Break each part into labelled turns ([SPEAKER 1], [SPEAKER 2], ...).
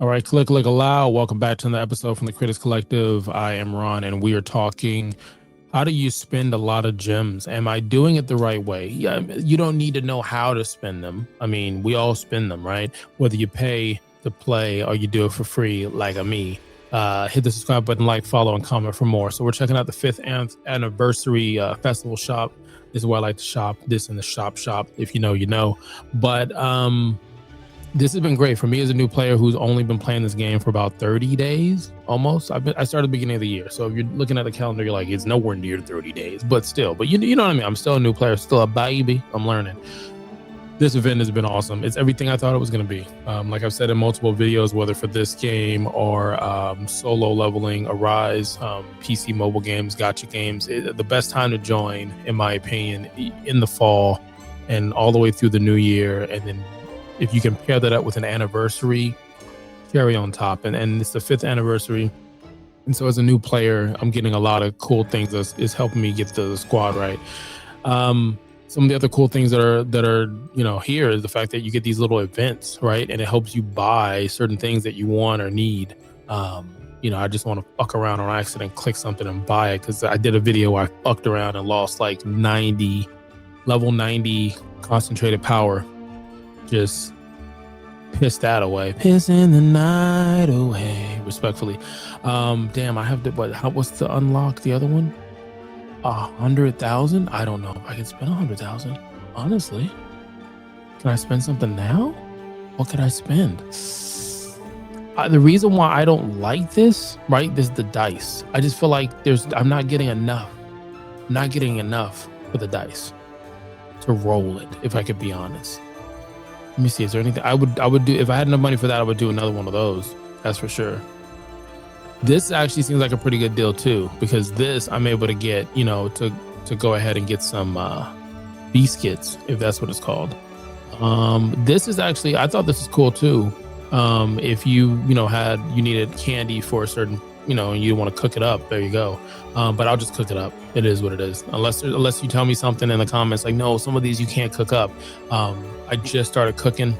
[SPEAKER 1] All right, click allow. Welcome back to another episode from the Critics Collective. I am Ron, and we are talking how do you spend a lot of gems? Am I doing it the right way? Yeah, you don't need to know how to spend them. I mean, we all spend them, right? Whether you pay to play or you do it for free, like me. Hit the subscribe button, like, follow, and comment for more. So we're checking out the 5th anniversary festival shop. This is where I like to shop. This in the shop, if you know, you know. But this has been great for me as a new player who's only been playing this game for about 30 days, almost. I started at the beginning of the year. So if you're looking at the calendar, you're like, it's nowhere near 30 days, but still, you know what I mean? I'm still a new player, still a baby. I'm learning. This event has been awesome. It's everything I thought it was going to be. Like I've said in multiple videos, whether for this game or solo leveling, Arise, PC mobile games, gacha games, the best time to join, in my opinion, in the fall and all the way through the new year. And then if you can pair that up with an anniversary, cherry on top. And it's the 5th anniversary. And so as a new player, I'm getting a lot of cool things that is helping me get the squad right. Some of the other cool things that are here is the fact that you get these little events, right? And it helps you buy certain things that you want or need. I just want to fuck around on accident, click something and buy it. Because I did a video where I fucked around and lost like level 90 concentrated power. Just piss that away. Pissing the night away, respectfully. Damn, I have to, what's the unlock the other one? 100,000? I don't know if I can spend 100,000. Honestly, can I spend something now? What could I spend? The reason why I don't like this, right? This is the dice. I just feel like I'm not getting enough. I'm not getting enough for the dice to roll it, if I could be honest. Let me see. Is there anything I would do if I had enough money for that? I would do another one of those. That's for sure. This actually seems like a pretty good deal too, because this I'm able to get, to go ahead and get some biscuits, if that's what it's called. This is actually, I thought this was cool too. If you needed candy for a certain, and you want to cook it up, there you go. But I'll just cook it up. It is what it is. Unless you tell me something in the comments like, no, some of these you can't cook up. I just started cooking,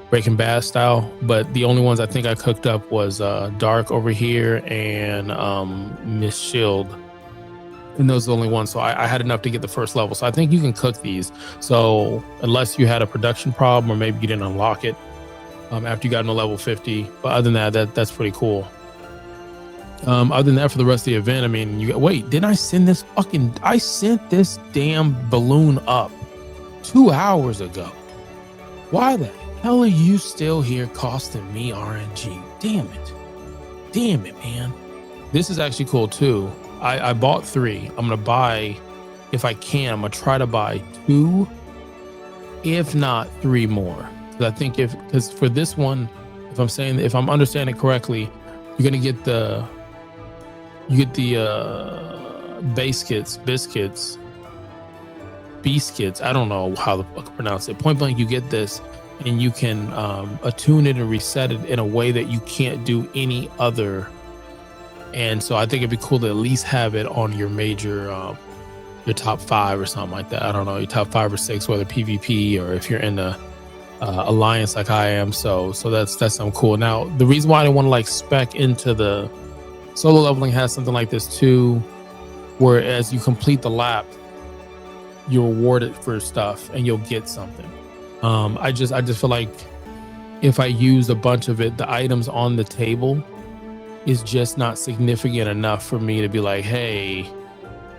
[SPEAKER 1] Breaking Bad style, but the only ones I think I cooked up was Dark over here and Miss Shield. And those are the only ones. So I had enough to get the first level. So I think you can cook these. So unless you had a production problem or maybe you didn't unlock it after you got into level 50. But other than that's pretty cool. Other than that, for the rest of the event, I mean, didn't I send this I sent this damn balloon up 2 hours ago. Why the hell are you still here costing me RNG? Damn it, man. This is actually cool too. I bought 3. I'm gonna buy, if I can, I'm gonna try to buy 2, if not 3 more. I think because for this one, if I'm understanding correctly, you're gonna get the biscuits. I don't know how the fuck to pronounce it. Point blank, you get this and you can attune it and reset it in a way that you can't do any other. And so I think it'd be cool to at least have it on your major, your top 5 or something like that. I don't know, your top 5 or 6, whether PvP or if you're in the alliance like I am. So that's something cool. Now, the reason why I didn't want to like spec into the solo leveling has something like this too, where as you complete the lap, you're rewarded for stuff and you'll get something. I just feel like if I use a bunch of it, the items on the table is just not significant enough for me to be like, hey,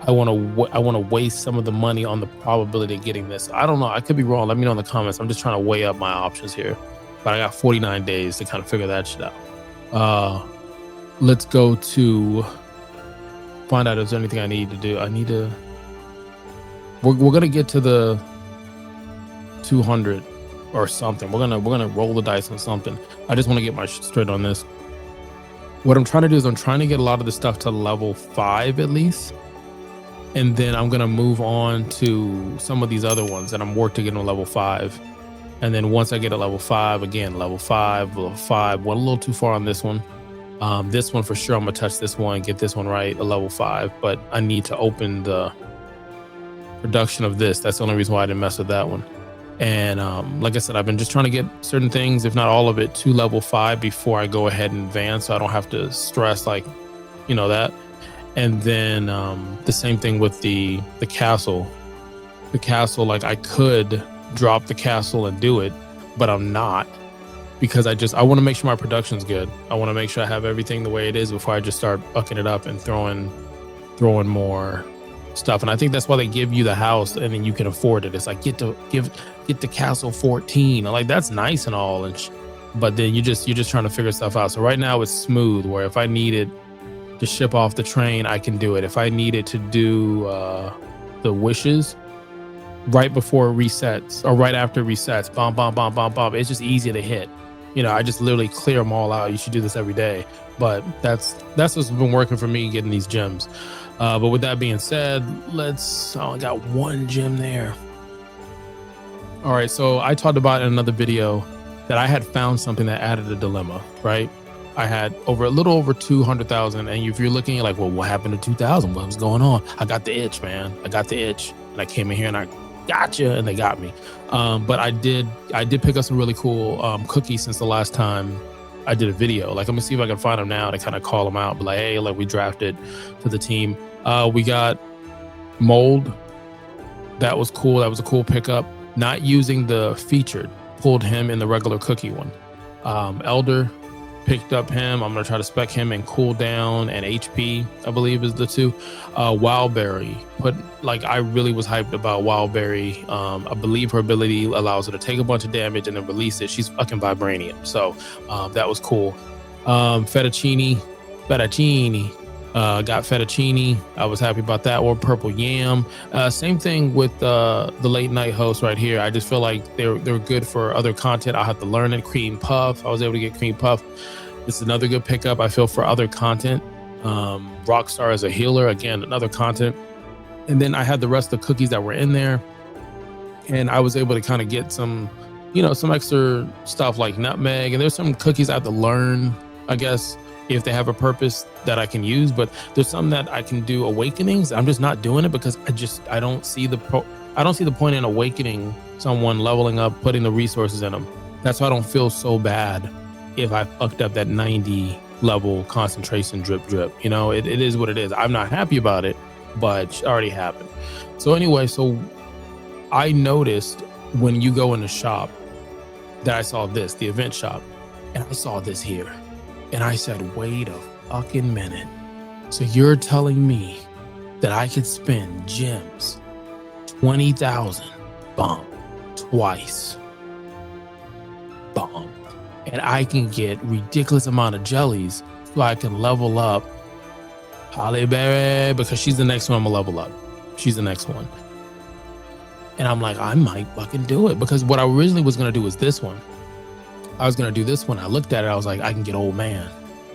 [SPEAKER 1] I want to waste some of the money on the probability of getting this. I don't know. I could be wrong. Let me know in the comments. I'm just trying to weigh up my options here, but I got 49 days to kind of figure that shit out. Let's go to find out if there's anything I need to do. We're gonna get to the 200 or something. We're gonna roll the dice on something. I just want to get my shit straight on this. What I'm trying to do is I'm trying to get a lot of the stuff to level 5 at least, and then I'm gonna move on to some of these other ones that I'm working to get on level 5. And then once I get to level 5, again, level 5, went a little too far on this one. This one for sure, I'm gonna touch this one, get this one right, a level 5, but I need to open the production of this. That's the only reason why I didn't mess with that one. And like I said, I've been just trying to get certain things, if not all of it, to level 5 before I go ahead and advance, so I don't have to stress like, you know, that. And then the same thing with the castle. The castle, like I could drop the castle and do it, but I'm not, because I want to make sure my production's good. I want to make sure I have everything the way it is before I just start bucking it up and throwing more stuff. And I think that's why they give you the house and then you can afford it. It's like get the castle 14. Like that's nice and all, but then you're just trying to figure stuff out. So right now it's smooth, where if I needed to ship off the train, I can do it. If I needed to do the wishes right before it resets or right after it resets, bomb, bomb, bomb, bomb, bomb, it's just easy to hit. You know, I just literally clear them all out. You should do this every day. But that's what's been working for me, getting these gems. But with that being said, I got one gem there. All right, so I talked about in another video that I had found something that added a dilemma, right? I had a little over 200,000, and if you're looking at like, well, what happened to 2,000? What was going on? I got the itch, man. I got the itch, and I came in here and I gotcha, and they got me. But I did pick up some really cool cookies since the last time I did a video. Like, I'm gonna see if I can find them now to kind of call them out, but like, hey, like we drafted to the team. We got mold. That was cool. That was a cool pickup. Not using the featured, pulled him in the regular cookie one. Elder, picked up him. I'm gonna try to spec him in cooldown and HP, I believe is the two. Wildberry, I really was hyped about Wildberry. I believe her ability allows her to take a bunch of damage and then release it. She's fucking vibranium, so that was cool. Fettuccine. Got fettuccine. I was happy about that. Or purple yam. Same thing with the late night host right here. I just feel like they're good for other content. I'll have to learn it. Cream puff. I was able to get cream puff. This is another good pickup, I feel, for other content. Rockstar as a healer, again, another content. And then I had the rest of the cookies that were in there, and I was able to kind of get some, some extra stuff like nutmeg. And there's some cookies I have to learn, I guess, if they have a purpose that I can use. But there's some that I can do awakenings. I'm just not doing it because I don't see the point in awakening someone, leveling up, putting the resources in them. That's why I don't feel so bad if I fucked up that 90 level concentration drip. It is what it is. I'm not happy about it, but it already happened. So anyway, so I noticed when you go in the shop that I saw the event shop, and I saw this here. And I said, wait a fucking minute. So you're telling me that I could spend gems 20,000 bomb twice, bomb, and I can get ridiculous amount of jellies so I can level up Wildberry, because she's the next one I'm gonna level up. She's the next one. And I'm like, I might fucking do it, because what I originally was gonna do was this one. I was gonna do this one. I looked at it. I was like, I can get old man.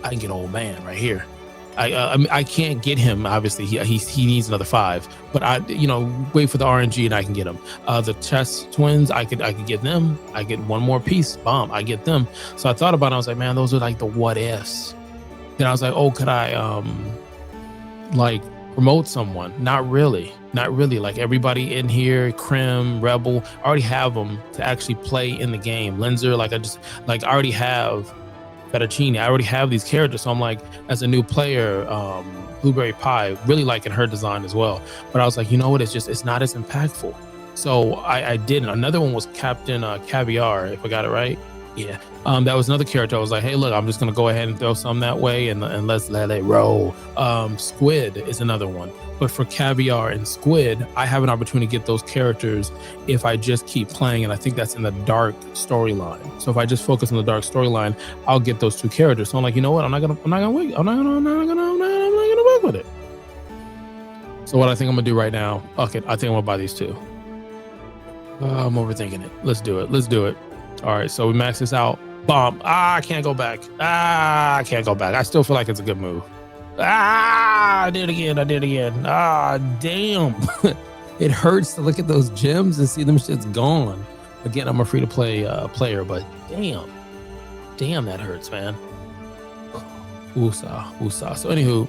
[SPEAKER 1] I can get old man right here. I can't get him. Obviously, he needs another 5. But I, wait for the RNG and I can get him. The chess twins, I could get them. I get one more piece. Bomb. I get them. So I thought about it. I was like, man, those are like the what ifs. Then I was like, oh, could I like promote someone? Not really. Like everybody in here, Crim, Rebel, I already have them to actually play in the game. Lenzer, I already have Fettuccine. I already have these characters. So I'm like, as a new player, Blueberry Pie, really liking her design as well. But I was like, you know what? It's not as impactful. So I didn't. Another one was Captain Caviar, if I got it right. Yeah. That was another character. I was like, hey, look, I'm just gonna go ahead and throw some that way and let's let it roll. Squid is another one. But for Caviar and Squid, I have an opportunity to get those characters if I just keep playing, and I think that's in the dark storyline. So if I just focus on the dark storyline, I'll get those 2 characters. So I'm like, you know what? I'm not gonna work with it. So what I think I'm gonna do right now, fuck it, I think I'm gonna buy these 2. I'm overthinking it. Let's do it. All right, so we max this out. Bomb. I can't go back. I can't go back. I still feel like it's a good move. I did it again. Damn. It hurts to look at those gems and see them shit's gone. Again, I'm a free-to-play player, but damn, that hurts, man. Woosah. So anywho,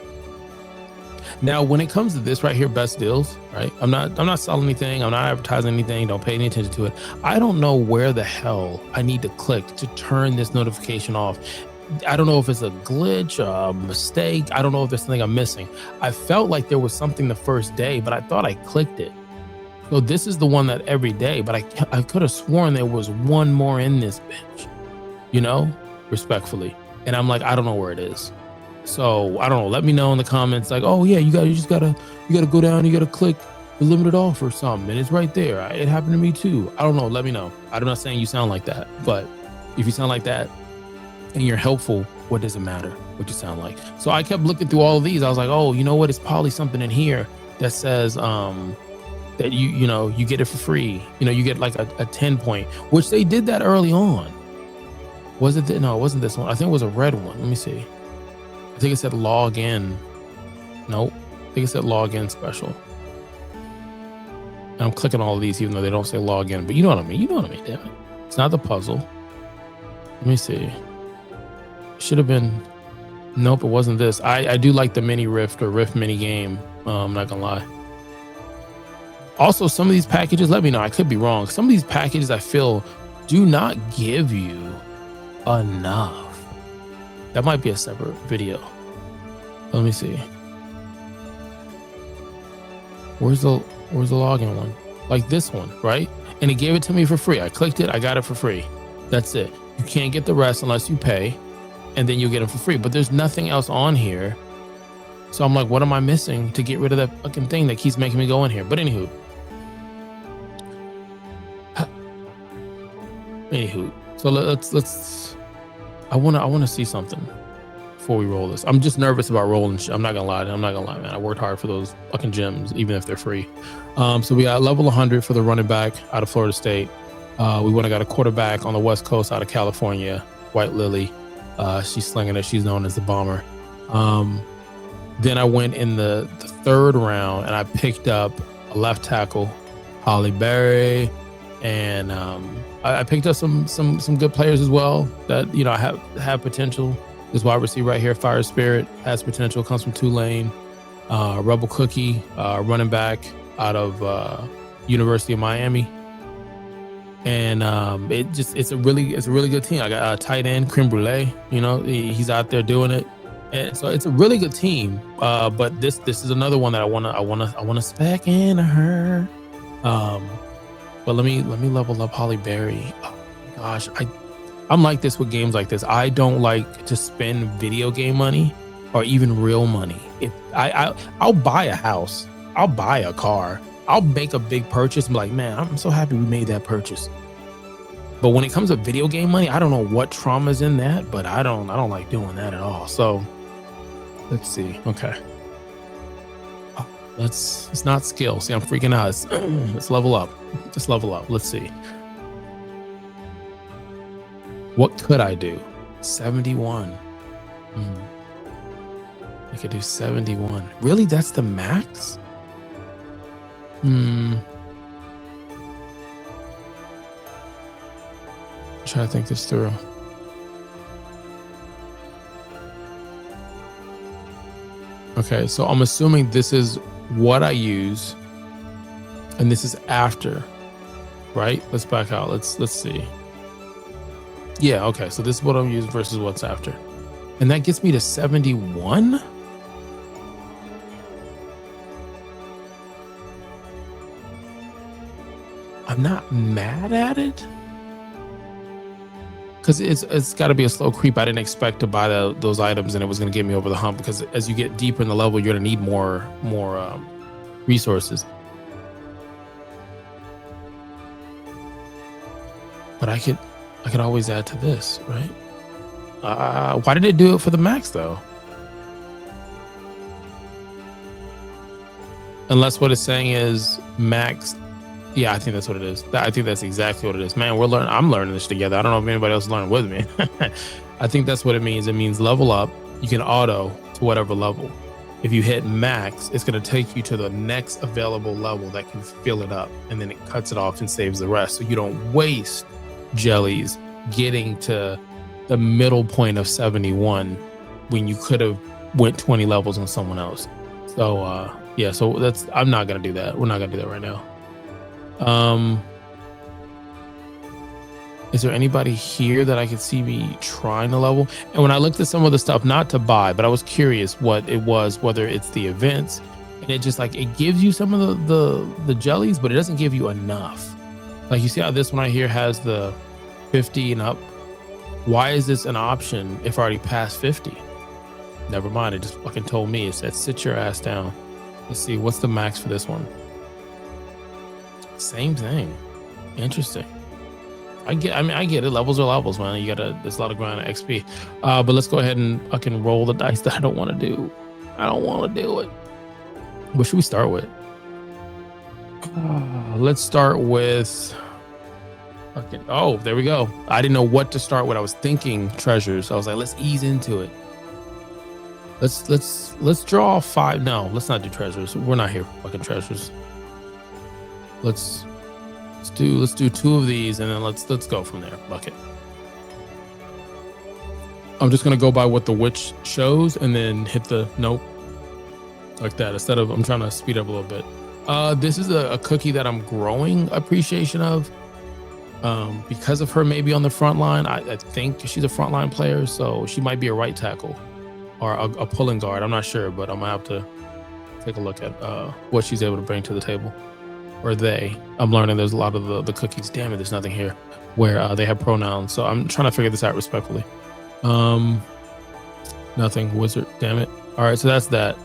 [SPEAKER 1] Now, when it comes to this right here, best deals, right? I'm not selling anything. I'm not advertising anything. Don't pay any attention to it. I don't know where the hell I need to click to turn this notification off. I don't know if it's a glitch, a mistake. I don't know if there's something I'm missing. I felt like there was something the first day, but I thought I clicked it. So this is the one that every day, but I could have sworn there was one more in this bitch, you know, respectfully. And I'm like, I don't know where it is. So I don't know. Let me know in the comments, like, oh yeah, you gotta go down, you gotta click the limited offer or something, and it's right there. It happened to me too. I don't know. Let me know. I'm not saying you sound like that, but if you sound like that and you're helpful, what does it matter what you sound like? So I kept looking through all of these. I was like, oh, you know what? It's probably something in here that says that you get it for free. You get like a 10 point, which they did that early on. Was it? No, it wasn't this one. I think it was a red one. Let me see. I think it said log in. Nope. I think it said log in special. And I'm clicking all of these even though they don't say log in, but you know what I mean. Damn it. It's not the puzzle. Let me see. Should have been. Nope, it wasn't this. I do like the mini rift or rift mini game. I'm not gonna lie. Also, some of these packages, let me know. I could be wrong. Some of these packages I feel do not give you enough. That might be a separate video. Let me see. Where's the login one? Like this one, right? And it gave it to me for free. I clicked it, I got it for free. That's it. You can't get the rest unless you pay, and then you get it for free. But there's nothing else on here. So I'm like, what am I missing to get rid of that fucking thing that keeps making me go in here? But anywho. So let's I wanna see something before we roll this. I'm just nervous about rolling shit. I'm not gonna lie, man. I worked hard for those fucking gems, even if they're free. So we got level 100 for the running back out of Florida State. We went and got a quarterback on the West Coast out of California, White Lily. She's slinging it. She's known as the bomber. Then I went in the third round and I picked up a left tackle, Wildberry, and I picked up some good players as well that have potential. This wide receiver right here, Fire Spirit, has potential. Comes from Tulane. Rebel Cookie, running back out of University of Miami. And it's a really good team. I got a tight end, Creme Brulee. He's out there doing it. And so it's a really good team. But this is another one that I wanna spec in her. But let me level up Wildberry. Oh my gosh, I'm like this with games like this. I don't like to spend video game money or even real money. If I'll buy a house, I'll buy a car, I'll make a big purchase and be like, man, I'm so happy we made that purchase. But when it comes to video game money, I don't know what trauma's in that, but I don't like doing that at all. So let's see. Okay. It's not skill. See, I'm freaking out. Let's level up. Just level up. Let's see. What could I do? 71. I could do 71. Really? That's the max? I'm trying to think this through. Okay, so I'm assuming this is what I use, and this is after, right? Let's back out. Let's see. Yeah, okay, so this is what I'm using versus what's after. And that gets me to 71? I'm not mad at it. Because it's got to be a slow creep. I didn't expect to buy those items and it was going to get me over the hump, because as you get deeper in the level, you're going to need more resources. But I could always add to this, right? Why did it do it for the max though? Unless what it's saying is max. Yeah, I think that's what it is. I think that's exactly what it is. Man, I'm learning this together. I don't know if anybody else is learning with me. I think that's what it means. It means level up. You can auto to whatever level. If you hit max, it's going to take you to the next available level that can fill it up. And then it cuts it off and saves the rest. So you don't waste jellies getting to the middle point of 71 when you could have went 20 levels on someone else. So yeah, so I'm not gonna do that. We're not gonna do that right now. Is there anybody here that I could see me trying to level? And when I looked at some of the stuff, not to buy, but I was curious what it was, whether it's the events, and it just like it gives you some of the jellies, but it doesn't give you enough. Like you see how this one right here has the 50 and up. Why is this an option if I already passed 50? Never mind, it just fucking told me. It said sit your ass down. Let's see, what's the max for this one? Same thing. Interesting. I get it. Levels are levels, man. There's a lot of grind on XP. But let's go ahead and fucking roll the dice that I don't want to do. I don't want to do it. What should we start with? Let's start with fucking, oh, there we go. I didn't know what to start with. I was thinking treasures. I was like, let's ease into it. Let's draw 5. No, let's not do treasures. We're not here for fucking treasures. Let's do 2 of these, and then let's go from there. Fuck it. I'm just gonna go by what the witch shows, and then hit the nope like that. Instead of, I'm trying to speed up a little bit. This is a cookie that I'm growing appreciation of, because of her maybe on the front line. I think she's a frontline player, so she might be a right tackle or a pulling guard. I'm not sure, but I'm gonna have to take a look at what she's able to bring to the table. Or they. I'm learning there's a lot of the cookies. Damn it, there's nothing here where they have pronouns. So I'm trying to figure this out respectfully. Nothing. Wizard. Damn it. All right, so that's that.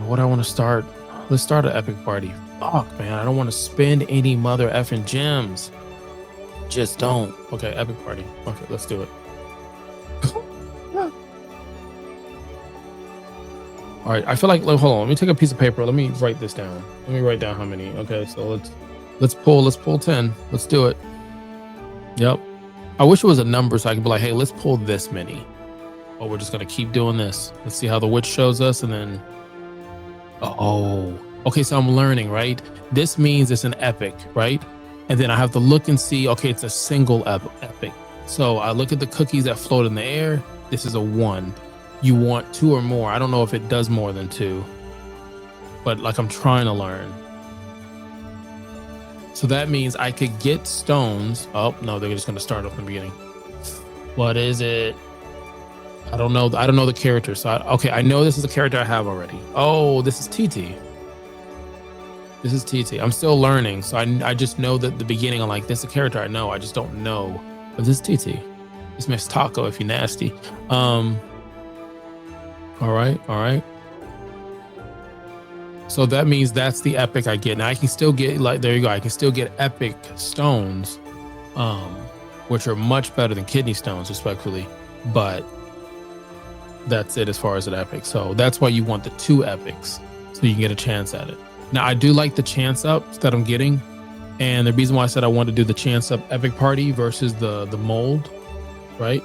[SPEAKER 1] What I want to start? Let's start an epic party. Fuck, man, I don't want to spend any mother effing gems. Just don't. Okay, epic party. Okay, let's do it. All right, I feel like, hold on, let me take a piece of paper. Let me write this down. Let me write down how many. Okay, so let's pull 10. Let's do it. Yep. I wish it was a number so I could be like, hey, let's pull this many. But we're just gonna keep doing this. Let's see how the witch shows us, and then, oh, okay, so I'm learning, right? This means it's an epic, right? And then I have to look and see, okay, it's a single epic. So I look at the cookies that float in the air. This is a 1. You want 2 or more. I don't know if it does more than 2, but like I'm trying to learn. So that means I could get stones. Oh no, they're just gonna start off in the beginning. What is it? I don't know. I don't know the character. So okay, I know this is a character I have already. Oh, this is TT. This is TT. I'm still learning, so I just know that the beginning. I'm like, this is a character I know. I just don't know. But this is TT. This Miss Taco, if you're nasty. All right. So that means that's the epic I get. Now I can still get, like, there you go. I can still get epic stones, which are much better than kidney stones, respectfully. But that's it as far as an epic. So that's why you want the 2 epics, so you can get a chance at it. Now I do like the chance ups that I'm getting, and the reason why I said I want to do the chance up epic party versus the mold, right?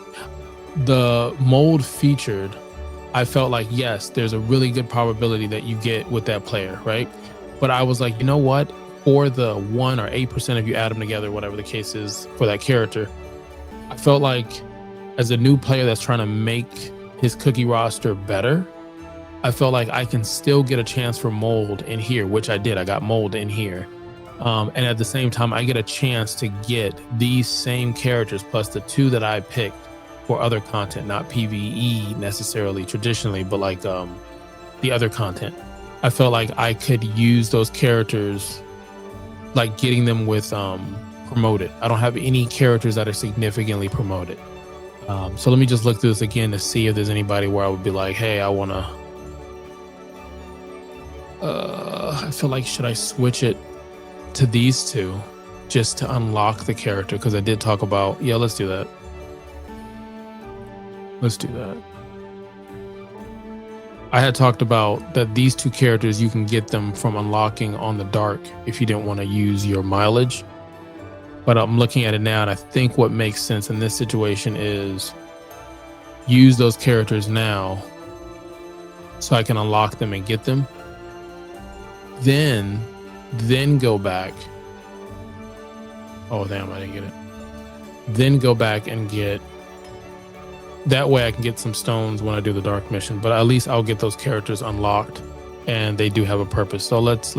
[SPEAKER 1] The mold featured, I felt like, yes, there's a really good probability that you get with that player, right? But I was like, you know what? For the 1 or 8% if you add them together, whatever the case is for that character, I felt like as a new player that's trying to make his cookie roster better, I felt like I can still get a chance for mold in here, which I did. I got mold in here. And at the same time, I get a chance to get these same characters plus the 2 that I picked for other content, not PvE necessarily traditionally, but like the other content. I felt like I could use those characters, like getting them with promoted. I don't have any characters that are significantly promoted. So let me just look through this again to see if there's anybody where I would be like, hey, I wanna, I feel like, should I switch it to these 2 just to unlock the character? Because I did talk about, yeah, let's do that. Let's do that. I had talked about that these 2 characters, you can get them from unlocking on the dark if you didn't want to use your mileage. But I'm looking at it now, and I think what makes sense in this situation is use those characters now so I can unlock them and get them. Then go back. Oh, damn, I didn't get it. Then go back and get That way I can get some stones when I do the dark mission, but at least I'll get those characters unlocked and they do have a purpose. So let's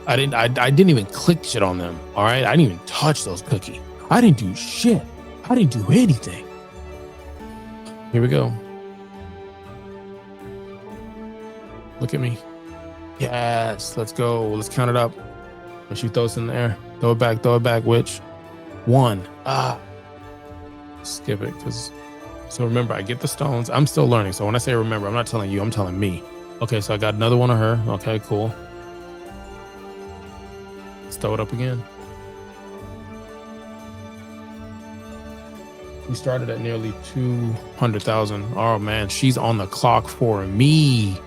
[SPEAKER 1] I didn't even click shit on them. All right. I didn't even touch those cookies. I didn't do shit. I didn't do anything. Here we go. Look at me. Yes, let's go. Let's count it up. When she throws it in the air, throw it back, witch. 1. Skip it, because so remember, I get the stones. I'm still learning. So when I say remember, I'm not telling you, I'm telling me. Okay, so I got another one of her. Okay, cool. Let's throw it up again. We started at nearly 200,000. Oh man, she's on the clock for me.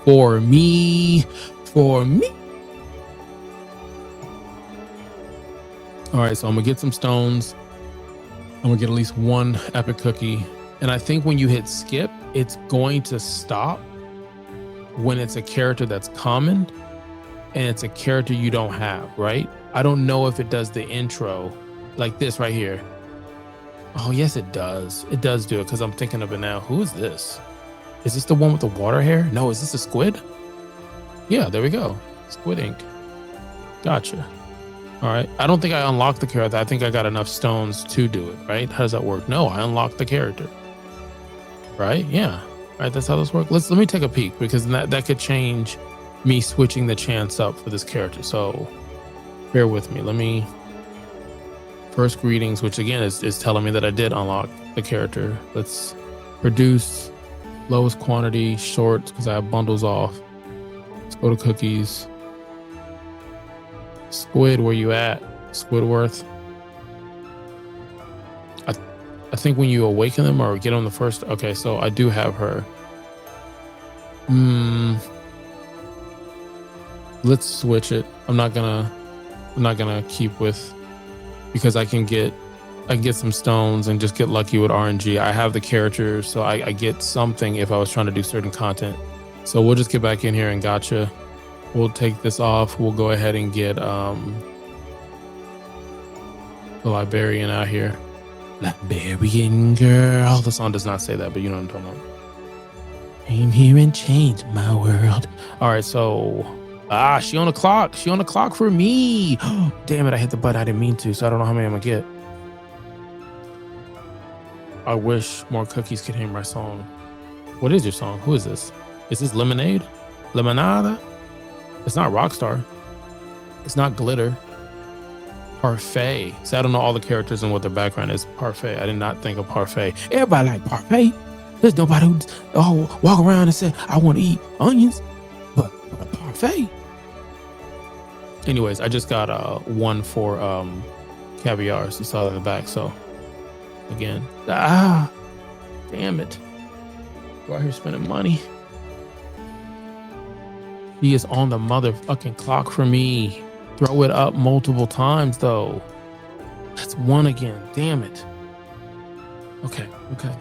[SPEAKER 1] For me. For me. All right, so I'm gonna get some stones. I'm gonna get at least one epic cookie. And I think when you hit skip, it's going to stop when it's a character that's common and it's a character you don't have, right? I don't know if it does the intro like this right here. Oh, yes, it does. It does do it because I'm thinking of it now. Who is this? Is this the one with the water hair? No, is this a squid? Yeah, there we go. Squid Ink. Gotcha. All right. I don't think I unlocked the character. I think I got enough stones to do it, right? How does that work? No, I unlocked the character. Right? Yeah. All right, that's how this works. Let me take a peek, because that could change me switching the chance up for this character. So bear with me. Let me first greetings, which again is telling me that I did unlock the character. Let's produce lowest quantity shorts because I have bundles off. Let's go to cookies. Squid, where you at? Squidworth. I think when you awaken them or get on the first. Okay, so I do have her. Let's switch it. I'm not gonna keep with, because I can get some stones and just get lucky with RNG. I have the character, so I get something if I was trying to do certain content. So we'll just get back in here and gotcha. We'll take this off. We'll go ahead and get the librarian out here. Librarian girl. The song does not say that, but you know what I'm talking about. Came here and changed my world. All right, so she on the clock. She on the clock for me. Damn it, I hit the button I didn't mean to, so I don't know how many I'm gonna get. I wish more cookies could hear my song. What is your song? Who is this? Is this Lemonade? Lemonada? It's not Rockstar. It's not Glitter. Parfait. So I don't know all the characters and what their background is. Parfait. I did not think of Parfait. Everybody like Parfait. There's nobody who walk around and say, I want to eat onions, but a Parfait. Anyways, I just got one for caviar. So you saw that in the back. So again, damn it. Go out here spending money. He is on the motherfucking clock for me. Throw it up multiple times though. That's one again. Damn it. Okay.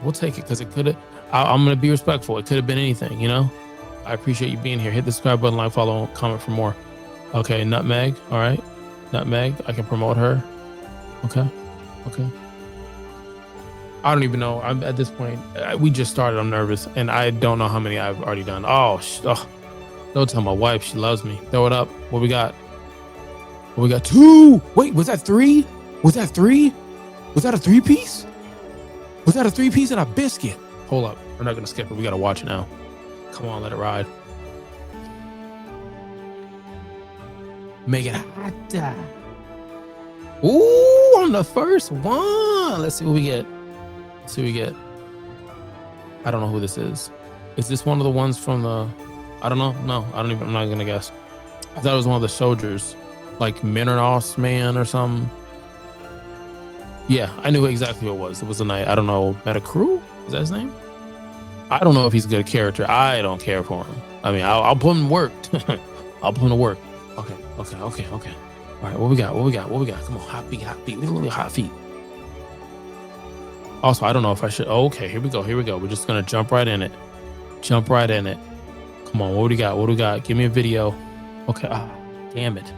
[SPEAKER 1] We'll take it because it could have. I'm gonna be respectful. It could have been anything, you know. I appreciate you being here. Hit the subscribe button, like, follow, comment for more. Okay, Nutmeg. All right, Nutmeg. I can promote her. Okay. I don't even know. I'm at this point. We just started. I'm nervous, and I don't know how many I've already done. Don't tell my wife she loves me. Throw it up. What we got? 2. Wait, was that 3? Was that 3? Was that a 3-piece? Was that a 3-piece and a biscuit? Hold up. We're not gonna skip it. We gotta watch it now. Come on, let it ride. Make it hot. Ooh, on the first one. Let's see what we get. I don't know who this is. Is this one of the ones from the? I don't know. No, I'm not gonna guess. I thought it was one of the soldiers, like Minoros man or something. Yeah, I knew exactly who it was. It was a knight. I don't know. Metacrew? Is that his name? I don't know if he's a good character. I don't care for him. I mean, I'll put him to work. I'll put him to work. Okay. All right, what we got? Come on, hot feet. Literally hot feet. Also, I don't know if I should. Okay, here we go. We're just gonna jump right in it. Come on, what do we got? Give me a video. Okay, damn it.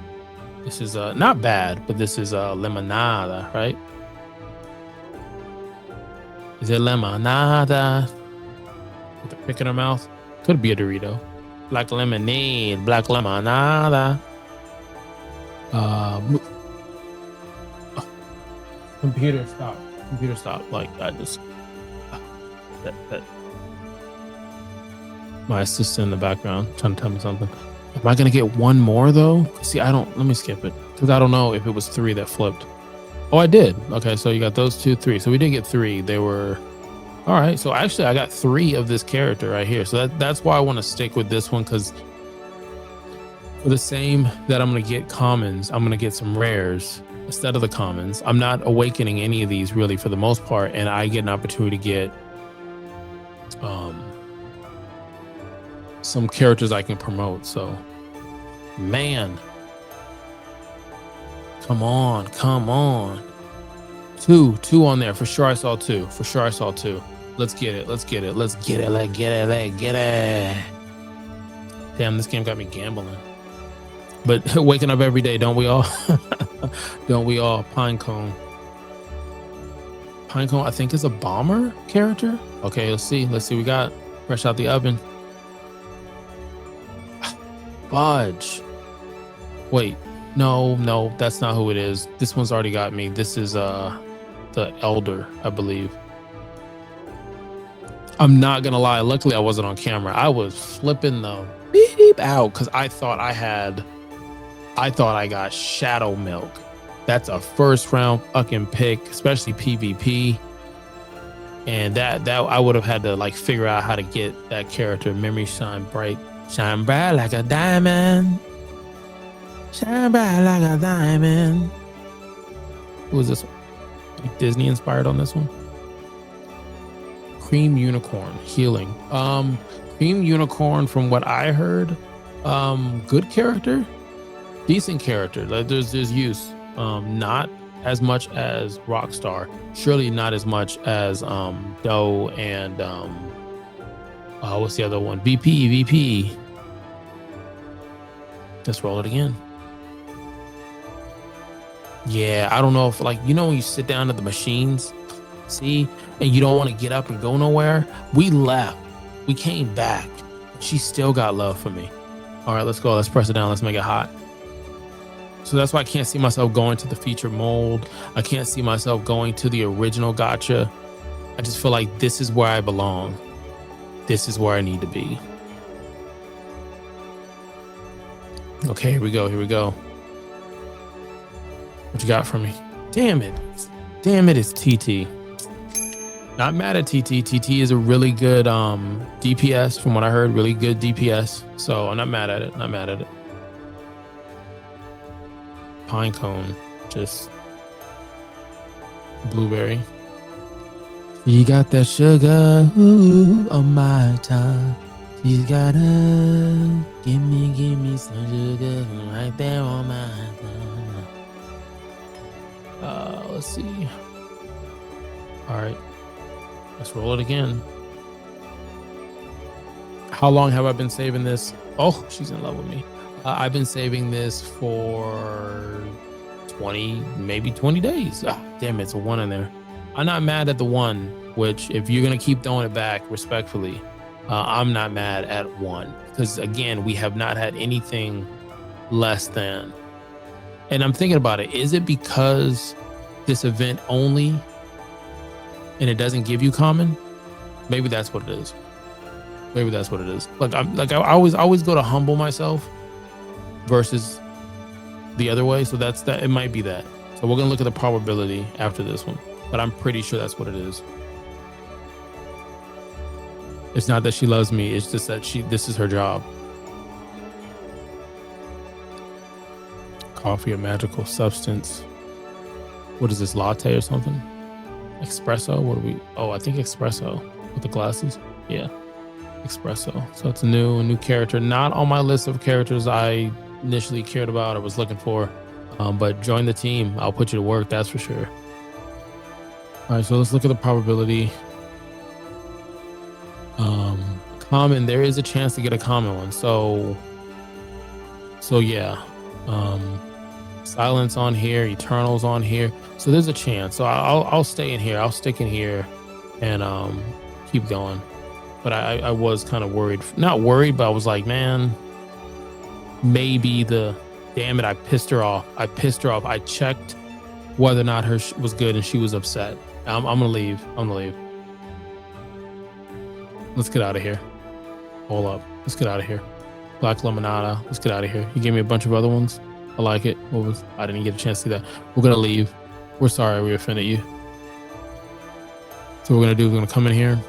[SPEAKER 1] This is not bad, but this is limonada, right? Is it lemonada? With a pick in her mouth? Could be a Dorito. Black lemonade, black lemonada. Oh, computer stop. Computer stop. Like I just that my assistant in the background trying to tell me something. Am I gonna get one more though? See, I don't. Let me skip it because I don't know if it was 3 that flipped. Oh, I did. Okay, so you got those 2, 3. So we did get 3. They were all right. So actually, I got 3 of this character right here. So that's why I want to stick with this one, because for the same that I'm gonna get commons, I'm gonna get some rares instead of the commons. I'm not awakening any of these really for the most part, and I get an opportunity to get some characters I can promote. So, man, come on. 2 on there for sure. I saw 2 for sure. I saw 2. Let's get it. Damn, this game got me gambling. But waking up every day, don't we all? Don't we all? Pinecone, I think is a bomber character. Okay, let's see. We got fresh out the oven. Fudge. Wait, no, that's not who it is. This one's already got me. This is the elder, I believe. I'm not gonna lie. Luckily, I wasn't on camera. I was flipping the beep out because I thought I got Shadow Milk. That's a first round fucking pick, especially PvP. And that I would have had to like figure out how to get that character. Memory shine bright like a diamond. Shine bright like a diamond. Who is this one? Like Disney inspired on this one? Cream Unicorn healing. Cream Unicorn, from what I heard, good character, decent character. Like there's use. Not as much as Rockstar. Surely not as much as Doe and what's the other one? VP. Let's roll it again. Yeah, I don't know if, like, you know, when you sit down at the machines, see, and you don't want to get up and go nowhere. We left. We came back. She still got love for me. All right, let's go. Let's press it down. Let's make it hot. So that's why I can't see myself going to the feature mold. I can't see myself going to the original gacha. I just feel like this is where I belong. This is where I need to be. Okay, here we go. What you got for me? Damn it, it's TT. Not mad at TT. TT is a really good DPS, from what I heard, really good DPS. So I'm not mad at it. Pinecone, just blueberry. You got that sugar on my tongue. You gotta give me some sugar right there on my tongue. Let's see. All right, let's roll it again. How long have I been saving this? Oh, she's in love with me. I've been saving this for 20 days. Damn, it's a 1 in there. I'm not mad at the 1, which if you're going to keep throwing it back respectfully, I'm not mad at 1. Because again, we have not had anything less than. And I'm thinking about it. Is it because this event only and it doesn't give you common? Maybe that's what it is. Like I always go to humble myself versus the other way. So that's that. It might be that. So we're gonna look at the probability after this one, but I'm pretty sure that's what it is. It's not that she loves me. It's just that this is her job. Coffee, a magical substance. What is this, latte or something? Espresso? What do we? Oh, I think espresso with the glasses. Yeah, espresso. So it's a new character. Not on my list of characters I initially cared about or was looking for, but join the team. I'll put you to work. That's for sure. All right, so let's look at the probability. Common. There is a chance to get a common one. So yeah. Silence on here, Eternals on here. So there's a chance. So I'll stay in here. I'll stick in here and keep going. But I was kind of worried, not worried, but I was like, man, maybe damn it, I pissed her off. I checked whether or not her was good, and she was upset. I'm gonna leave. Let's get out of here. Hold up. Let's get out of here. Black Lemonada. Let's get out of here. You gave me a bunch of other ones. I like it. I didn't get a chance to see that. We're gonna leave. We're sorry we offended you. So what we're gonna do, we're gonna come in here.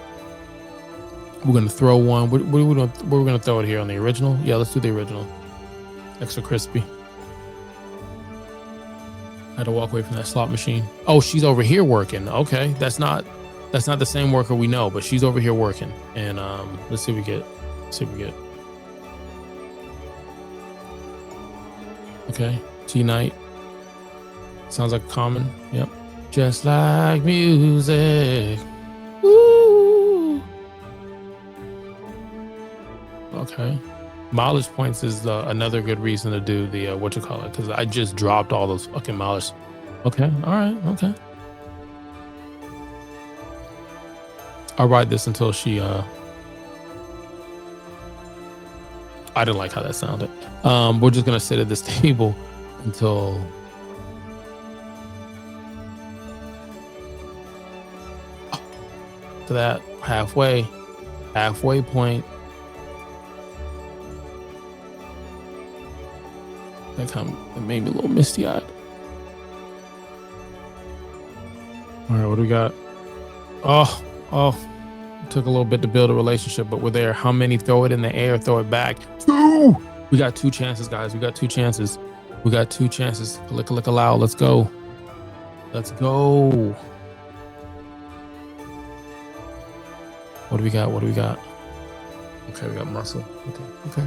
[SPEAKER 1] We're gonna throw one. We're gonna throw it here on the original. Yeah, let's do the original. Extra crispy. I had to walk away from that slot machine. Oh, she's over here working. Okay, that's not the same worker we know, but she's over here working. And let's see what we get. Okay, T-Night. Sounds like common. Yep. Just like music. Woo. Okay. Mileage points is another good reason to do the because I just dropped all those fucking mileage. Okay. All right. Okay. I'll ride this until she I didn't like how that sounded. We're just gonna sit at this table until to that halfway point. It made me a little misty-eyed. All right, what do we got? Oh, it took a little bit to build a relationship, but we're there. How many? Throw it in the air, throw it back. 2. We got 2 chances, guys. We got 2 chances. Lick aloud. Let's go. What do we got? Okay, we got muscle. Okay.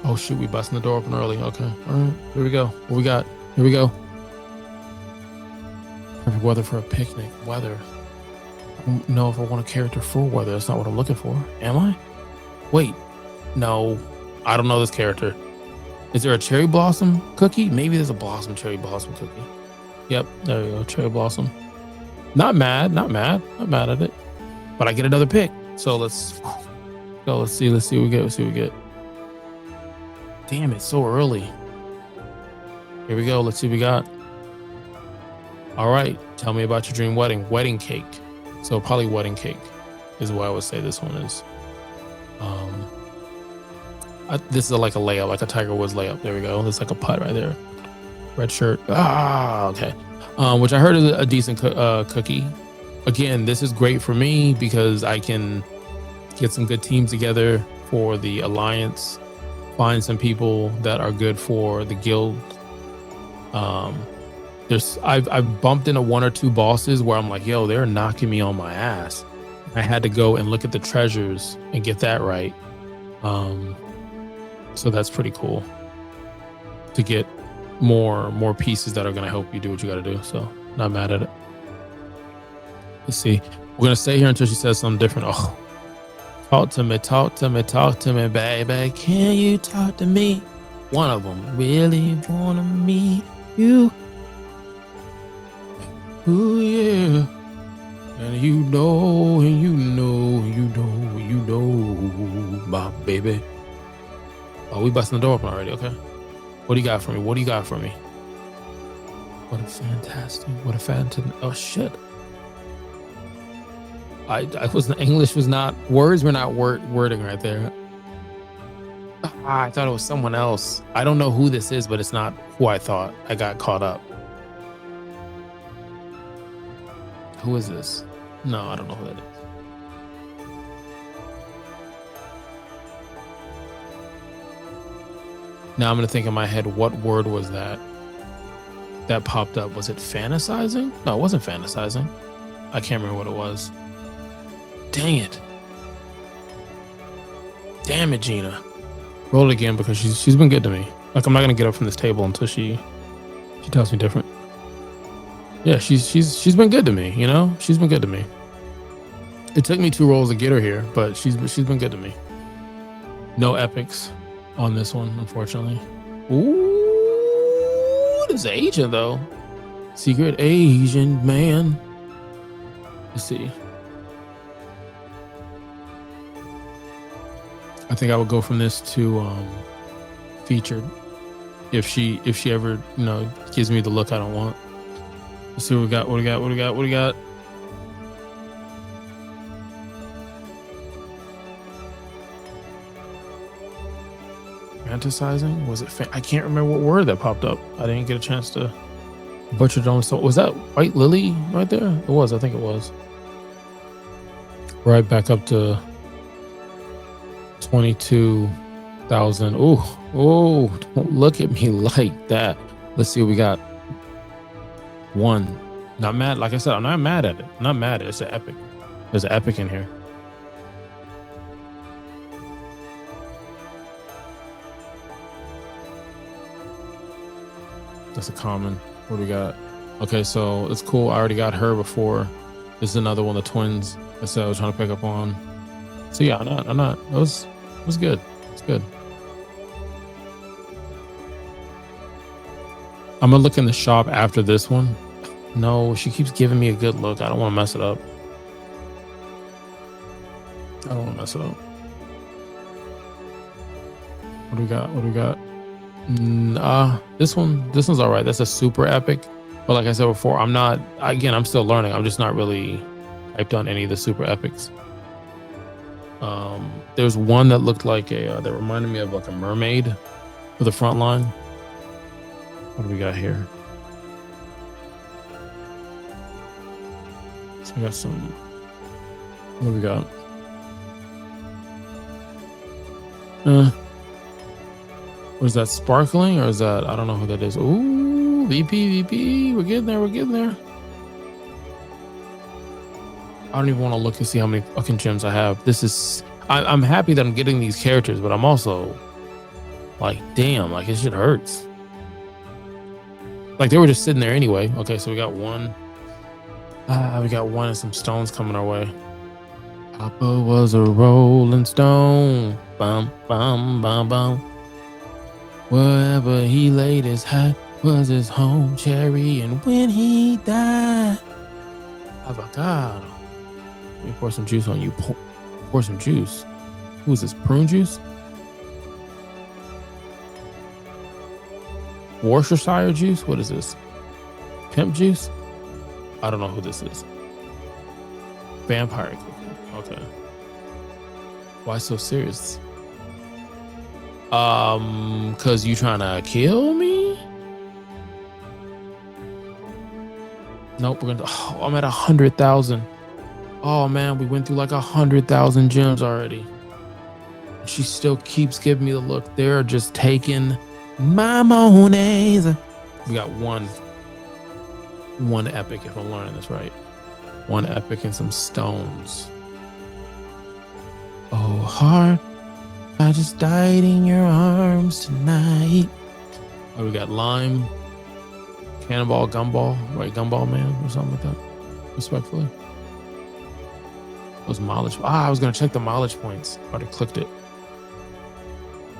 [SPEAKER 1] Oh shoot, we busting the door open early. Okay, all right, here we go. What we got? Here we go. Perfect weather for a picnic. Weather. I don't know if I want a character for weather. That's not what I'm looking for. Am I? Wait, no, I don't know this character. Is there a cherry blossom cookie? Maybe there's a cherry blossom cookie. Yep, there we go, cherry blossom. Not mad at it. But I get another pick. So let's go. Let's see what we get. Damn, it's so early. Here we go. Let's see what we got. All right. Tell me about your dream wedding. Wedding cake. So probably wedding cake is what I would say this one is. This is like a layup, like a Tiger Woods layup. There we go. There's like a putt right there. Red shirt. Okay. Which I heard is a decent cookie. Again, this is great for me because I can get some good teams together for the alliance, find some people that are good for the guild. I've bumped into 1 or 2 bosses where I'm like, yo, they're knocking me on my ass. I had to go and look at the treasures and get that right. So that's pretty cool to get more pieces that are going to help you do what you got to do. So not mad at it. Let's see. We're going to stay here until she says something different. Oh, talk to me, baby. Can you talk to me? One of them really want to meet you. Ooh, yeah. And you know, my baby. Oh, we busting the door open already. Okay. What do you got for me? What a fantastic. Oh, shit. Words were not wording right there. I thought it was someone else. I don't know who this is, but it's not who I thought. I got caught up. Who is this? No, I don't know who that is. Now I'm going to think in my head, what word was that popped up? Was it fantasizing? No, it wasn't fantasizing. I can't remember what it was. Dang it. Damn it, Gina. Roll it again because she's been good to me. Like, I'm not going to get up from this table until she tells me different. Yeah, she's been good to me, you know? She's been good to me. It took me 2 rolls to get her here, but she's been good to me. No epics on this one, unfortunately. Ooh, this Asian though. Secret Asian man. Let's see. I think I would go from this to featured if she ever gives me the look I don't want. Let's see what we got. What do we got? Fantasizing? Was it? I can't remember what word that popped up. I didn't get a chance to butcher it on. So was that White Lily right there? It was. I think it was. Right back up to 22,000. Oh! Don't look at me like that. Let's see what we got. One. Not mad. Like I said, I'm not mad at it. I'm not mad at it. It's an epic. There's an epic in here. That's a common. What do we got? Okay, so it's cool. I already got her before. This is another one of the twins I said I was trying to pick up on. So yeah, I'm not. It was good. It's good. I'm gonna look in the shop after this one. No, she keeps giving me a good look. I don't want to mess it up. What do we got? This one's all right. That's a super epic. But like I said before, I'm still learning. I'm just not really hyped on any of the super epics. There's one that looked like that reminded me of like a mermaid with a front line. What do we got here? So we got some. What do we got? Was that sparkling or is that, I don't know who that is. Ooh, VP. We're getting there. I don't even want to look and see how many fucking gems I have. I'm happy that I'm getting these characters, but I'm also like, damn, like this shit hurts. Like they were just sitting there anyway. Okay, so we got one. We got one and some stones coming our way. Papa was a rolling stone. Bum, bum, bum, bum. Wherever he laid his hat was his home cherry. And when he died, avocado. Let me pour some juice on you. Pour some juice. Who's this? Prune juice? Worcestershire juice? What is this? Pimp juice? I don't know who this is. Vampire cookie. Okay. Why so serious? Cause you trying to kill me? Nope, we're gonna. Oh, I'm at 100,000. Oh man, we went through like 100,000 gems already. She still keeps giving me the look. They're just taking my monies. We got one epic, if I'm learning this right. One epic and some stones. Oh, heart, I just died in your arms tonight. Oh, we got lime, cannonball, gumball, right? Gumball man or something like that. Respectfully. Those mileage. I was gonna check the mileage points. I already clicked it.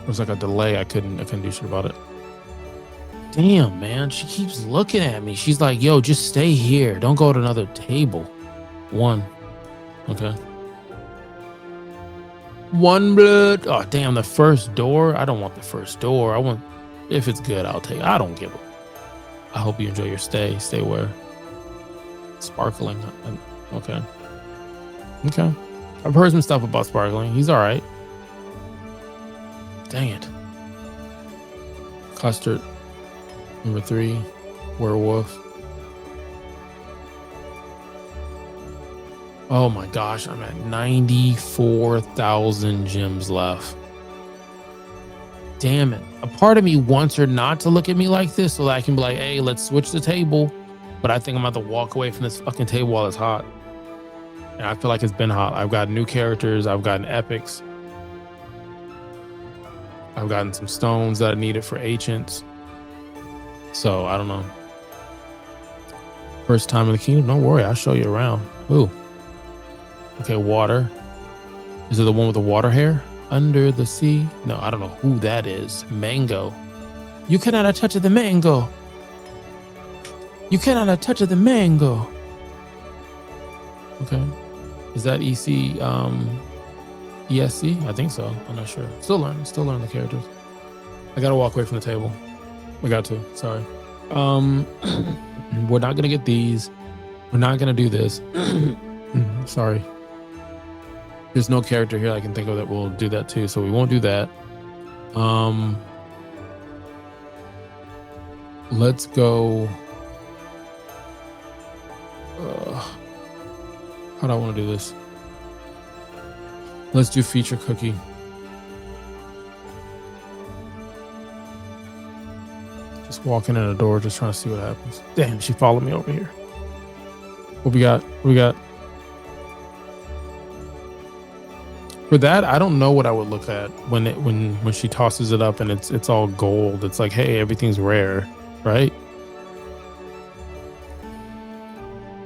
[SPEAKER 1] It was like a delay. I couldn't do shit about it. Damn, man. She keeps looking at me. She's like, yo, just stay here. Don't go to another table. One. Okay. One blood. Oh, damn. The first door. I don't want the first door. I want, if it's good, I'll take it. I don't give it. I hope you enjoy your stay. Stay where? Sparkling. Okay. Okay. I've heard some stuff about Sparkling. He's all right. Dang it. Custard. Number 3. Werewolf. Oh my gosh. I'm at 94,000 gems left. Damn it. A part of me wants her not to look at me like this so that I can be like, hey, let's switch the table. But I think I'm about to walk away from this fucking table while it's hot. And I feel like it's been hot. I've got new characters. I've gotten epics. I've gotten some stones that I needed for ancients. So I don't know. First time in the kingdom. Don't worry. I'll show you around. Ooh. Okay. Water. Is it the one with the water hair? Under the sea? No, I don't know who that is. Mango. You cannot touch the mango. You cannot touch the mango. Okay. Is that EC ESC? I think so. I'm not sure. Still learning the characters. I gotta walk away from the table. I got to. Sorry. We're not gonna get these. We're not gonna do this. Sorry. There's no character here I can think of that will do that too, so we won't do that. Let's go. How do I want to do this? Let's do feature cookie. Just walking in the door, just trying to see what happens. Damn, she followed me over here. What we got? What we got? For that, I don't know what I would look at when she tosses it up and it's all gold. It's like, hey, everything's rare, right?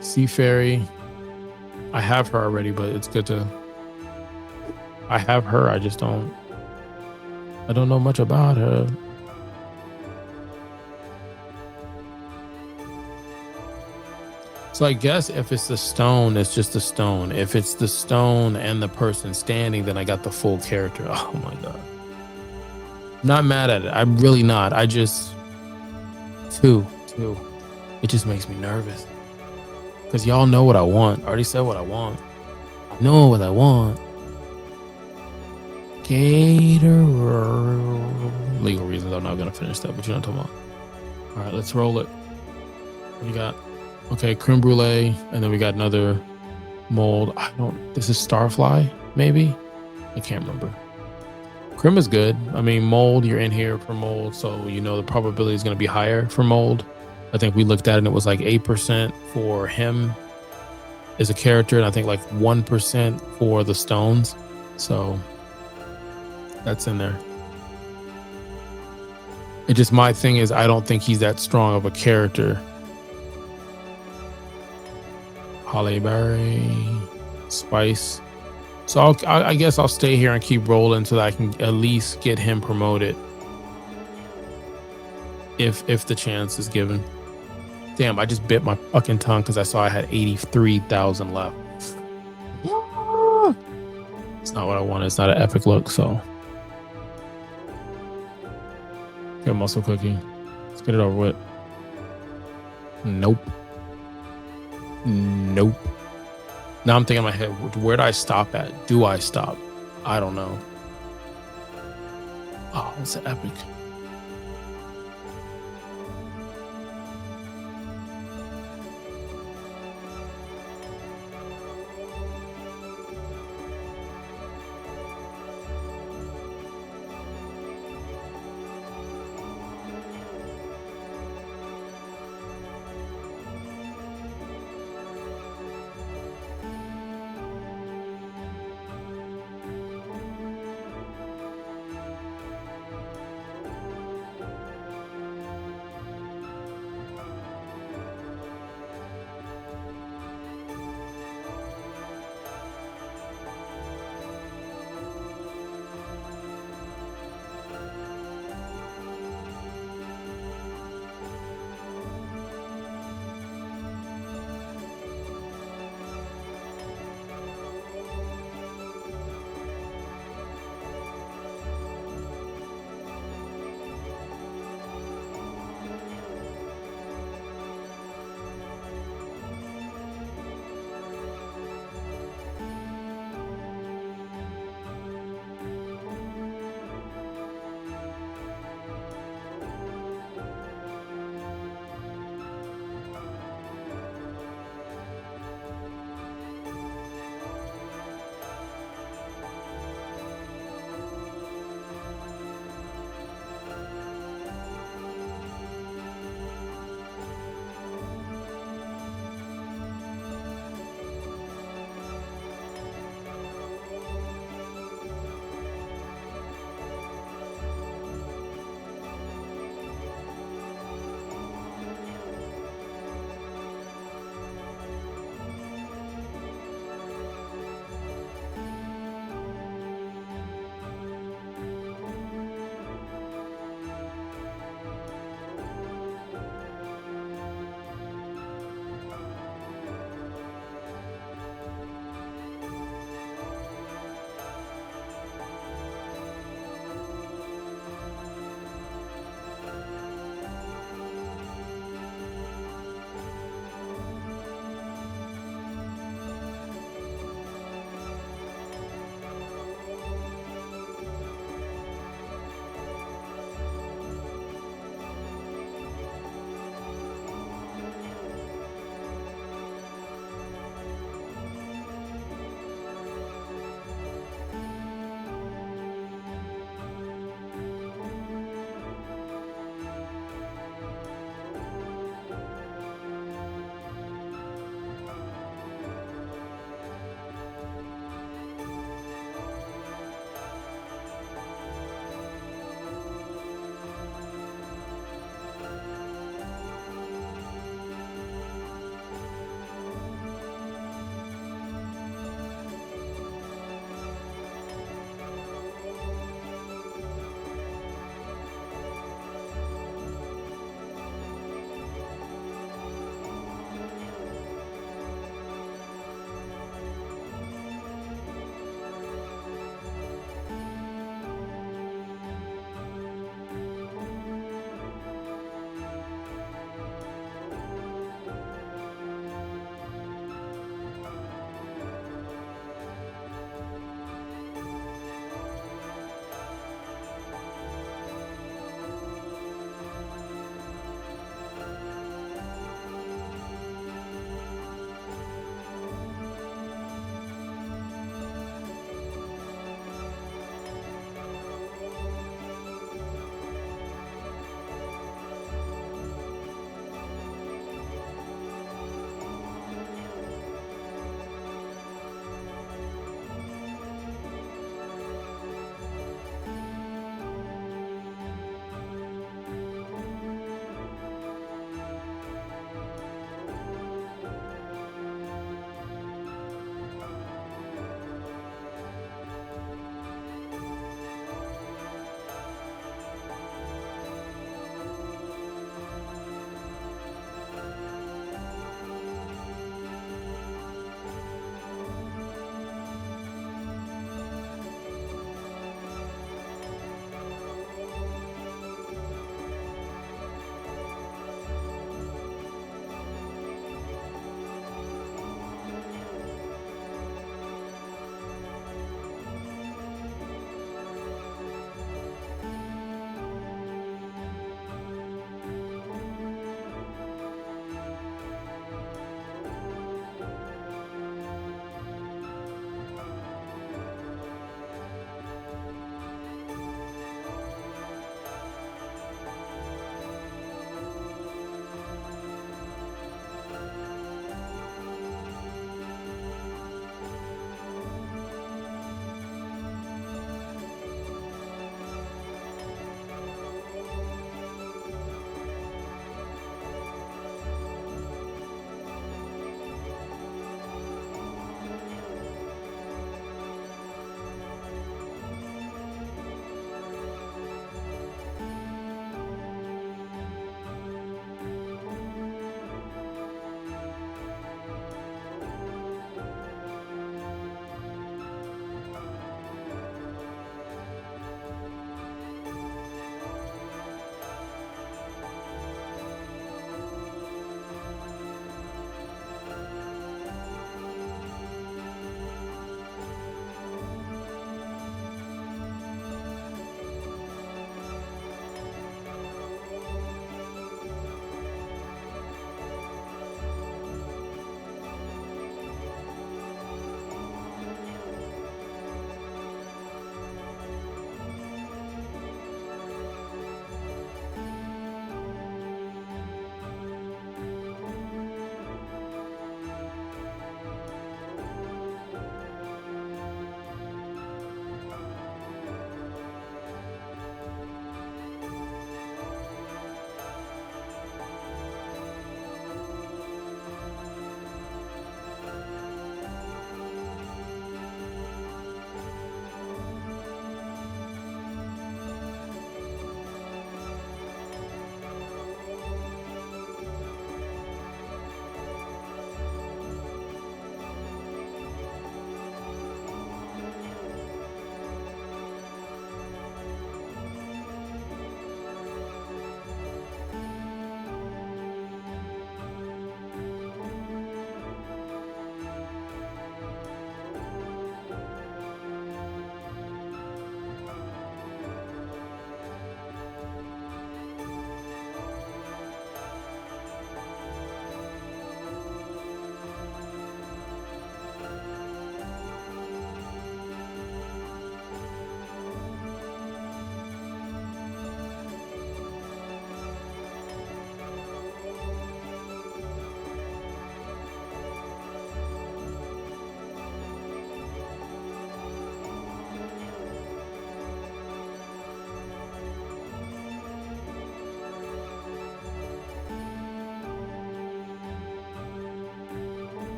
[SPEAKER 1] Sea Fairy. I have her already, but it's good to. I have her. I don't know much about her. So I guess if it's the stone, it's just the stone. If it's the stone and the person standing, then I got the full character. Oh my God. Not mad at it. I'm really not. I just two. It just makes me nervous. Because y'all know what I want. I already said what I want. I know what I want. Gator. Legal reasons I'm not going to finish that, but you know what I'm talking about. All right, let's roll it. What do you got? Okay, creme brulee, and then we got another mold. This is Starfly, maybe? I can't remember. Creme is good. I mean, mold, you're in here for mold, so you know the probability is going to be higher for mold. I think we looked at it and it was like 8% for him as a character, and I think like 1% for the stones. So that's in there. It just, my thing is, I don't think he's that strong of a character. Holly berry, spice. So I guess I'll stay here and keep rolling so that I can at least get him promoted, if the chance is given. Damn, I just bit my fucking tongue because I saw I had 83,000 left. It's not what I wanted. It's not an epic look. So, get muscle cookie. Let's get it over with. Nope. Now I'm thinking in my head, where do I stop at? Do I stop? I don't know. Oh, it's epic.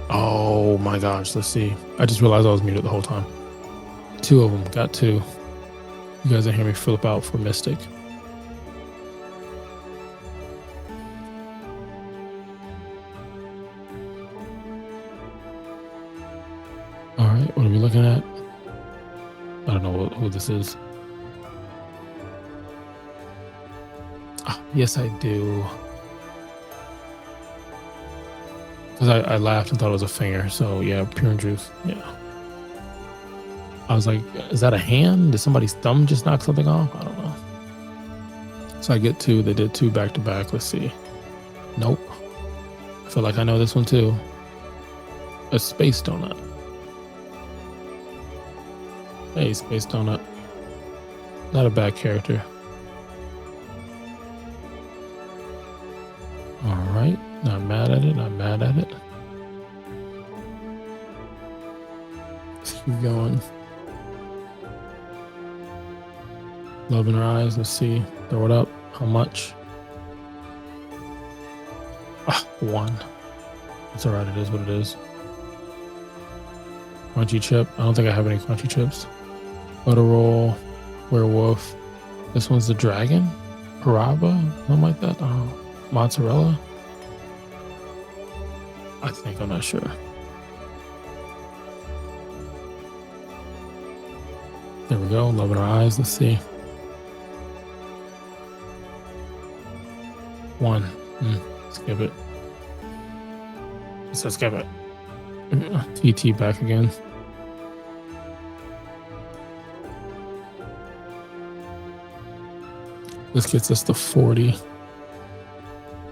[SPEAKER 1] Oh my gosh, let's see. I just realized I was muted the whole time. 2 of them, got 2. You guys didn't hear me flip out for Mystic. All right, what are we looking at? I don't know who this is. Oh, yes, I do. Because I laughed and thought it was a finger. So yeah, pure and juice. Yeah. I was like, is that a hand? Did somebody's thumb just knock something off? I don't know. So I get 2. They did 2 back to back. Let's see. Nope. I feel like I know this one too. A space donut. Hey, space donut. Not a bad character. All right. Not mad at it. Not mad at it. Let's keep going. Love in her eyes. Let's see. Throw it up. How much? 1. It's all right. It is what it is. Crunchy chip. I don't think I have any crunchy chips. Butter roll. Werewolf. This one's the dragon. Paraba. Something like that. Mozzarella. I think. I'm not sure. There we go. Love in her eyes. Let's see. 1. Skip it. Let's skip it. TT back again. This gets us to 40.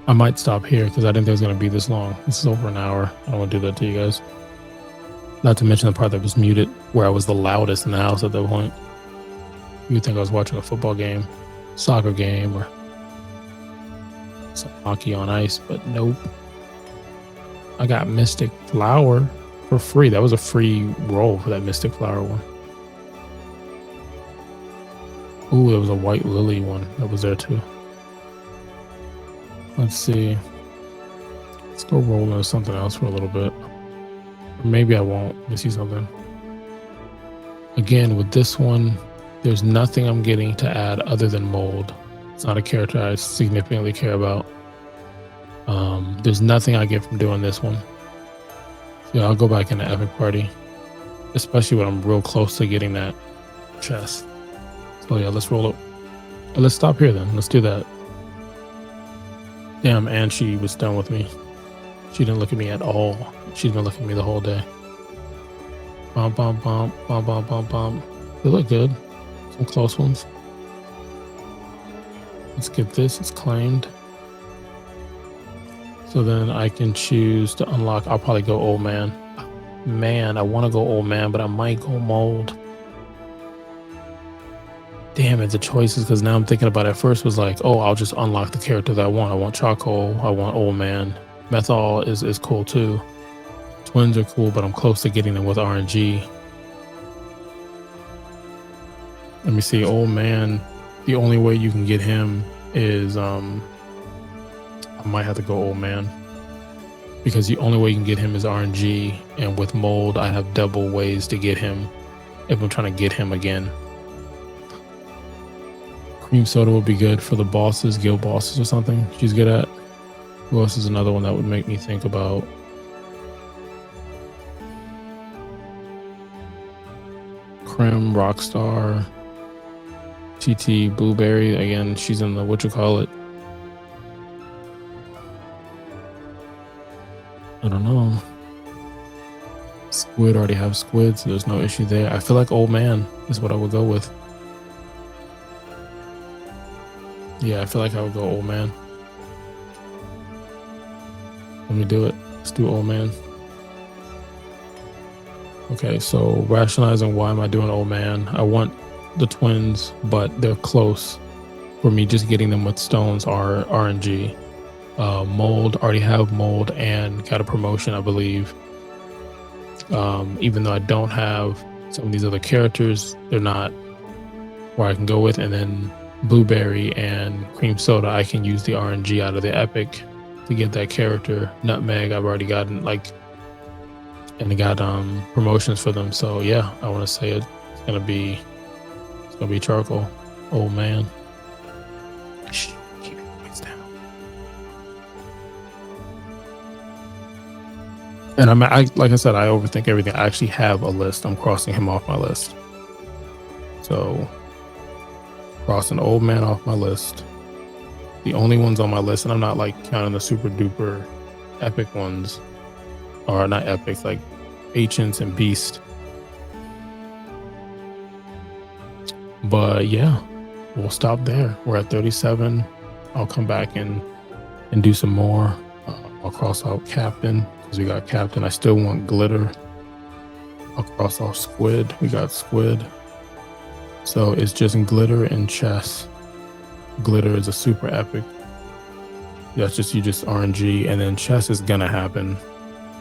[SPEAKER 1] I might stop here because I didn't think it was going to be this long. This is over an hour. I don't want to do that to you guys. Not to mention the part that was muted where I was the loudest in the house at that point. You'd think I was watching a football game, soccer game, or some hockey on ice, but nope. I got Mystic Flower for free. That was a free roll for that Mystic Flower one. Ooh, there was a White Lily one that was there too. Let's see. Let's go roll into something else for a little bit. Or maybe I won't. Let me see something. Again, with this one, there's nothing I'm getting to add other than mold. It's not a character I significantly care about. There's nothing I get from doing this one. So yeah, I'll go back in the epic party, especially when I'm real close to getting that chest. So yeah, let's roll up. Let's stop here then. Let's do that. Damn, and she was done with me. She didn't look at me at all. She's been looking at me the whole day. Bump, bump, bump, bump, bump, bump, bump. They look good. Some close ones. Let's get this. It's claimed. So then I can choose to unlock. I'll probably go old man. Man, I want to go old man, but I might go mold. Damn it, the choices, because now I'm thinking about it. At first was like, oh, I'll just unlock the character that I want. I want charcoal. I want old man. Methyl is cool too. Twins are cool, but I'm close to getting them with RNG. Let me see. Old man. The only way you can get him is I might have to go old man, because the only way you can get him is RNG, and with mold I have double ways to get him if I'm trying to get him again. Cream soda would be good for the bosses, guild bosses or something she's good at. Who else is another one that would make me think about? Crim, Rockstar, TT, Blueberry. Again, she's in the whatchamacallit. I don't know. Squid, already have Squid, so there's no issue there. I feel like old man is what I would go with. Yeah, I feel like I would go old man. Let me do it. Let's do old man. Okay, so rationalizing, why am I doing old man? I want the twins, but they're close. For me, just getting them with stones are RNG. Mold, already have mold and got a promotion, I believe. Even though I don't have some of these other characters, they're not where I can go with. And then Blueberry and Cream Soda, I can use the RNG out of the epic to get that character. Nutmeg, I've already gotten like and it got promotions for them. So yeah, I want to say it's gonna be charcoal. Old man. Shh, keep your voice down. And like I said, I overthink everything. I actually have a list. I'm crossing him off my list. So crossing old man off my list. The only ones on my list, and I'm not like counting the super duper epic ones, or not epic, like ancients and beast. But yeah, we'll stop there. We're at 37. I'll come back and do some more. I'll cross out captain because we got captain. I still want glitter. I'll cross off squid. We got squid. So it's just glitter and chess. Glitter is a super epic. That's just, you just RNG, and then chess is gonna happen.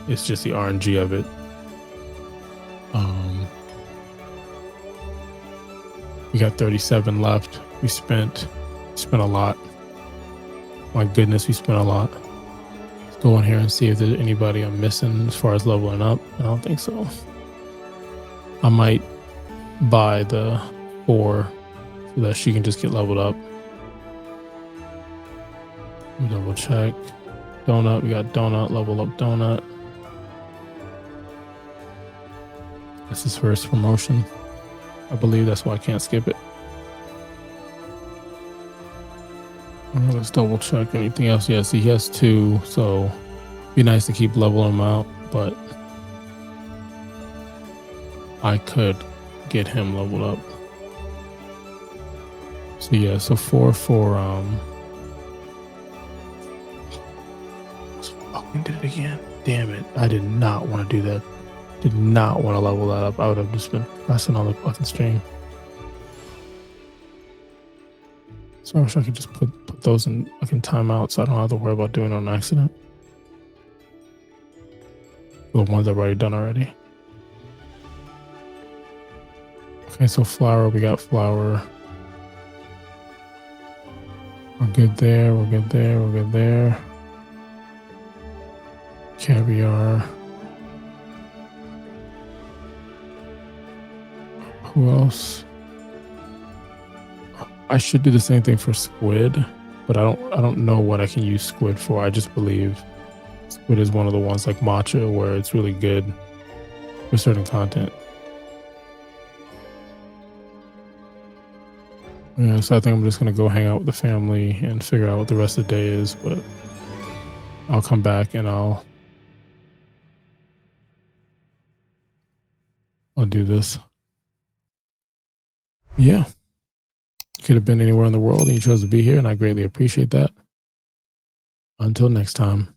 [SPEAKER 1] It's just the RNG of it. We got 37 left. We spent a lot. My goodness, we spent a lot. Let's go in here and see if there's anybody I'm missing as far as leveling up. I don't think so. I might buy the 4 so that she can just get leveled up. Double check. Donut, we got donut, level up donut. That's his first promotion. I believe that's why I can't skip it. Let's double check anything else. Yes, he has 2, so it'd be nice to keep leveling him out, but I could get him leveled up. So yeah, so 4 for fucking did it again. Damn it. I did not want to do that. Did not want to level that up. I would have just been pressing on the fucking stream. So I wish I could just put those in fucking timeout so I don't have to worry about doing it on accident. The ones I've already done already. Okay, so flour, we got flour. We're good there, we're good there, we're good there. Caviar. Who else? I should do the same thing for squid, but I don't know what I can use squid for. I just believe squid is one of the ones like matcha where it's really good for certain content. Yeah, so I think I'm just gonna go hang out with the family and figure out what the rest of the day is, but I'll come back and I'll do this. Yeah. Could have been anywhere in the world and you chose to be here, and I greatly appreciate that. Until next time.